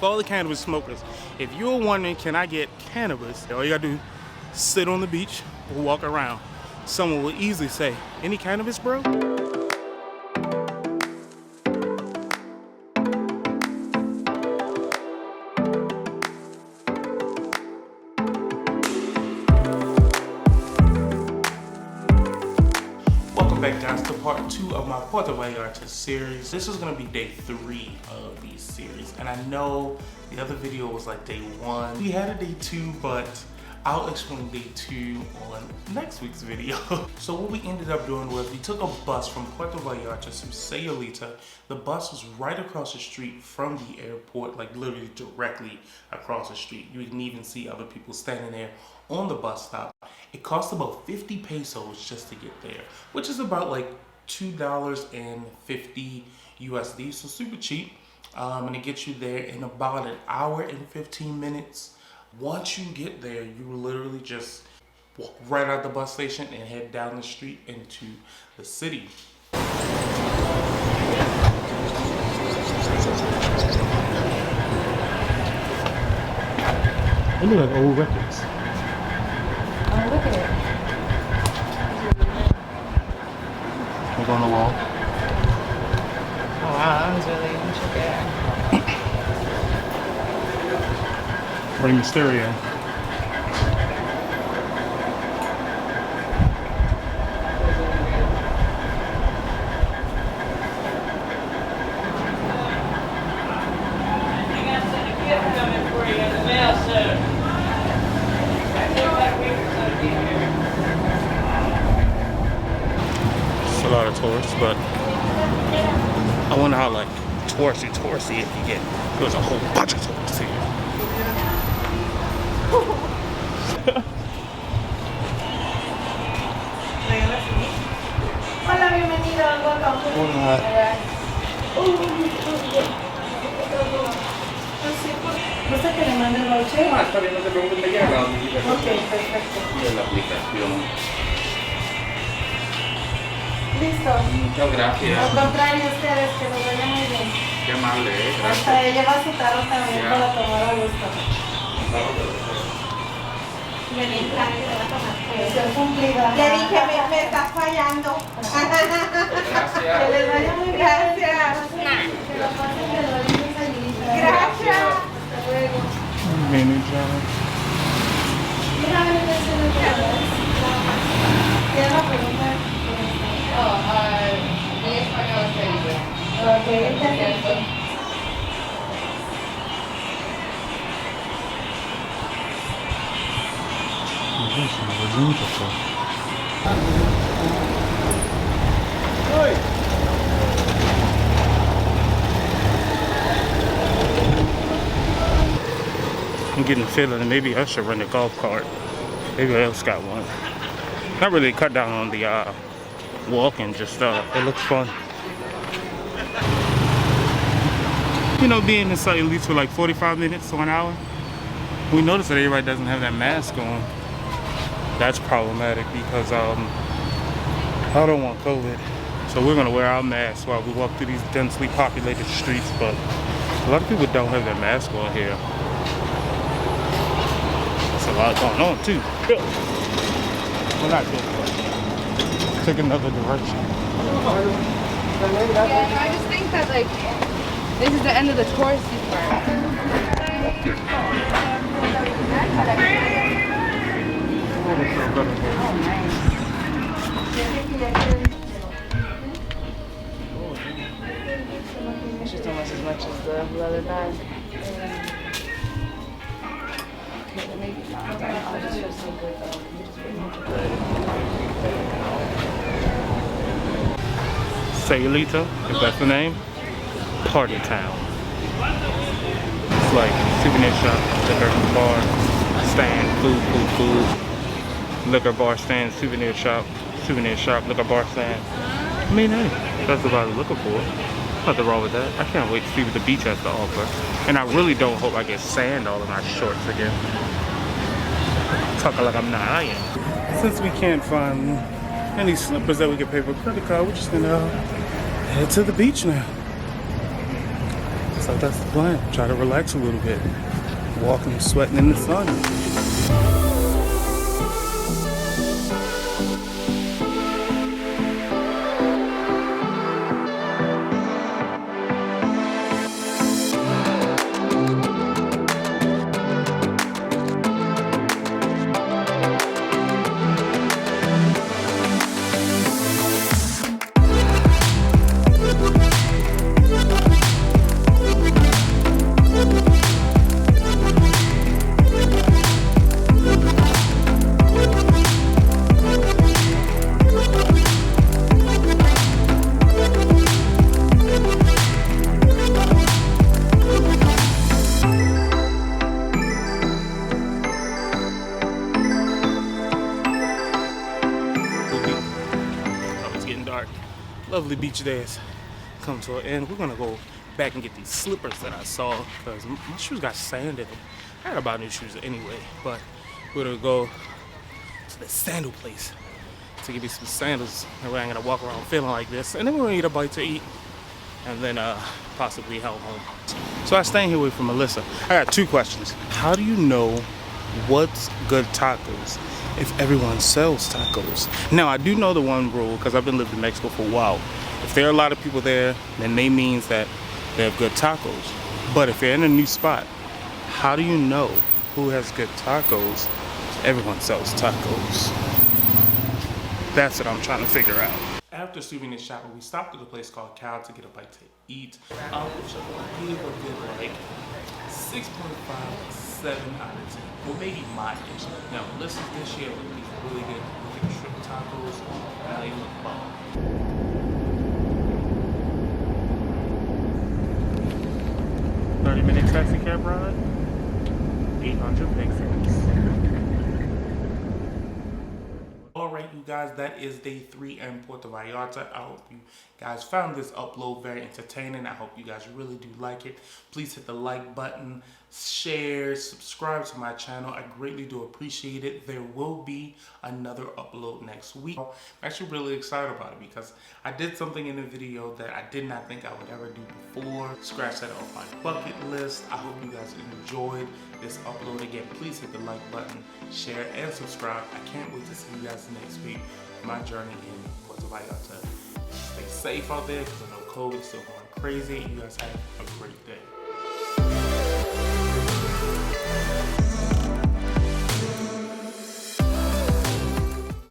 for all the cannabis smokers, if you're wondering, can I get cannabis? All you gotta do is sit on the beach or walk around. Someone will easily say, any cannabis, bro? Back guys to part 2 of my Puerto Vallarta series. This is gonna be day 3 of these series, and I know the other video was like day 1. We had a day 2, but I'll explain day 2 on next week's video. So what we ended up doing was we took a bus from Puerto Vallarta to SAYULITA. The bus was right across the street from the airport, like literally directly across the street. You can even see other people standing there on the bus stop. It cost about 50 pesos just to get there, which is about like $2.50 USD, so super cheap. And it gets you there in about an hour and 15 minutes. Once you get there, you literally just walk right out the bus station and head down the street into the city. They look like old records. Oh, look at it. Look on the wall. Oh, wow, that was really intricate. Rey Mysterio. It's a lot of tourists, but I wonder how like touristy if you get. There's a whole bunch of tourists here. Hola, bienvenido, welcome. Hola. ¿Gusta que le mande el voucher? Ah, está bien, no te preocupes, me llega la notificación. Ok, perfecto. De la aplicación. Listo. Muchas gracias. Al contrario, ustedes, que lo vaya muy bien. Qué amable, gracias. Hasta lleva su carro también para tomar a gusto. Misión cumplida. Le dije, me estás fallando. Gracias. Que les vaya muy bien. Gracias. Que lo pasen de lo lindo y SAYULITA. Gracias. Hasta luego. Manager. Mira, ven a hacer el programa. ¿Tienes la pregunta? En español se dice. Ok, perfecto. I'm getting the feeling that maybe I should rent a golf cart. Maybe I else got one. Not really cut down on the walking, just it looks fun. You know, being in SAYULITA for like 45 minutes to an hour, we noticed that everybody doesn't have that mask on. That's problematic because I don't want COVID. So we're gonna wear our masks while we walk through these densely populated streets, but a lot of people don't have their mask on here. There's a lot going on too. Well, not this, but take another direction. Yeah, I just think that like this is the end of the touristy part. It's just almost as much as the leather bag. Okay, then maybe not. I'll just show some good though. Can you just bring SAYULITA, if that's the name, party town. It's like souvenir shop, liquor bar, stand, food, liquor bar stand, souvenir shop, liquor bar stand. I mean, hey, that's what I was looking for. Nothing wrong with that. I can't wait to see what the beach has to offer. And I really don't hope I get sand all in my shorts again. Talking like I'm not, I am. Since we can't find any slippers that we can pay for credit card, we're just gonna head to the beach now. So that's the plan. Try to relax a little bit. Walking, sweating in the sun. Lovely beach days come to an end. We're gonna go back and get these slippers that I saw because my shoes got sand in them. I had to buy new shoes anyway, but we're gonna go to the sandal place to get me some sandals. And I'm gonna walk around feeling like this, and then we're gonna eat a bite to eat, and then possibly head home. So I staying here with from Melissa. I got two questions. How do you know what's good tacos if everyone sells tacos? Now, I do know the one rule because I've been living in Mexico for a while. If there are a lot of people there, then they means that they have good tacos. But if you're in a new spot, how do you know who has good tacos? Everyone sells tacos. That's what I'm trying to figure out. After souvenir shopping, we stopped at a place called Cal to get a bite to eat. Which I believe would be like 6.5, 7 out of 10. Well, maybe my dish. Now, Melissa's dish here would be really good. We get shrimp tacos, and they look bomb. $30-minute taxi cab ride, 800 pesos. Alright, you guys, that is day 3 in Puerto Vallarta. I hope you guys found this upload very entertaining. I hope you guys really do like it. Please hit the like button, share, subscribe to my channel. I greatly do appreciate it. There will be another upload next week. I'm actually really excited about it because I did something in the video that I did not think I would ever do before. Scratch that off my bucket list. I hope you guys enjoyed this upload. Again, please hit the like button, share, and subscribe. I can't wait to see you guys next week. My journey in Puerto Vallarta. Stay safe out there because I know COVID is still going crazy. You guys have a great day.